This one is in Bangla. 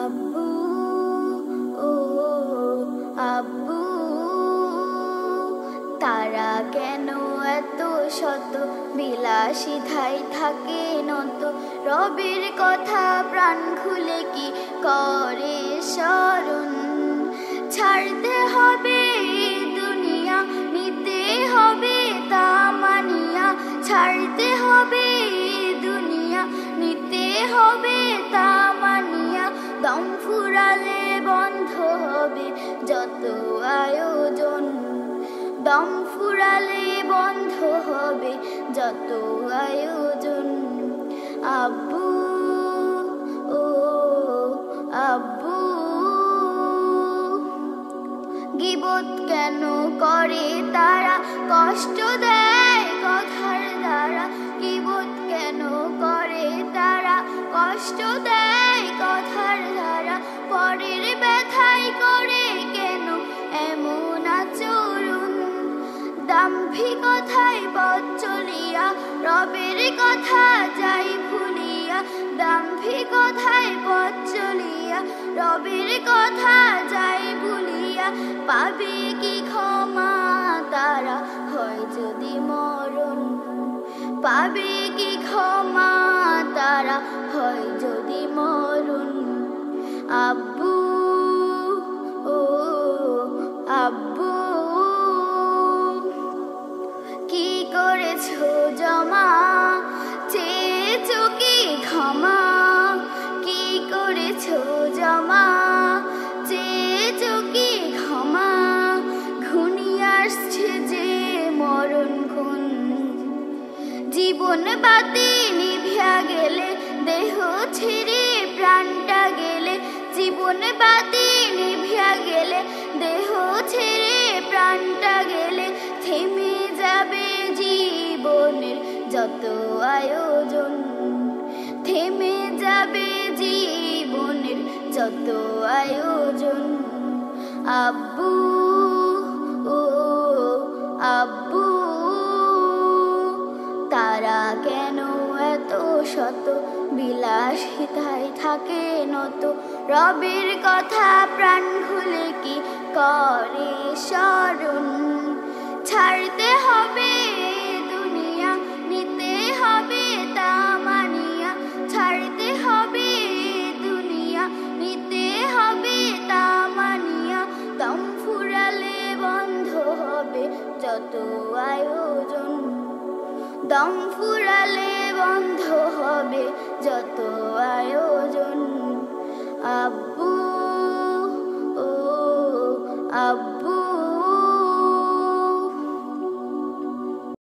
আব্বু ও আব্বু, তারা কেন এত শত বিলাসিতায় থাকে নত? রবের কথা প্রাণ খুলে কি করে স্মরণ? ছাড়তে হবে দুনিয়া, নিতে হবে তা মানিয়া। ছাড়তে হবে দুনিয়া, নিতে হবে তা মানিয়া। দম ফুরালে বন্ধ হবে যত আয়োজন। দম ফুরালে বন্ধ হবে যত আয়োজন। আব্বু ও আব্বু, গীবত কেন করে তারা? কষ্ট দেয় কথার দ্বারা। গীবত কেন করে তারা? কষ্ট দেয় কথার দ্বারা। পরের ব্যথায় করে কেন এমন আচরণ? দাম্ভিকতায় পথ চলিয়া রবের কথা যাই ভুলিয়া। দাম্ভিকতায় পথ চলিয়া রবের কথা যাই ভুলিয়া। পাবে কি ক্ষমা তারা, হয় যদি মরণ? পাবে কি ক্ষমা তারা, হয় যদি মরণ? আব্বু ও আব্বু, কি করেছো জমা? চেয়েছো কি ক্ষমা? কি করেছো জমা? চেয়েছো কি ক্ষমা? ঘনিয়ে আসছে যে মরণ ক্ষণ। জীবন বাতি নিভিয়া গেলে, দেহ ছেড়ে প্রাণটা গেলে। জীবন বাতি নিভিয়া গেলে, দেহ ছেড়ে প্রাণটা গেলে। থেমে যাবে জীবনের যত আয়োজন। থেমে যাবে জীবনের যত আয়োজন। আব্বু ও আব্বু, তারা কেন এত শত বিলাসিতায় থাকে নত? রবের কথা প্রাণ খুলে কি করে স্মরণ? ছাড়তে হবে দুনিয়া, নিতে হবে তা মানিয়া। ছাড়তে হবে দুনিয়া, নিতে হবে তা মানিয়া। দম ফুরালে বন্ধ হবে যত আয়োজন। দম ফুরালে বন্ধ হবে যত আয়োজন। আব্বু ও আব্বু।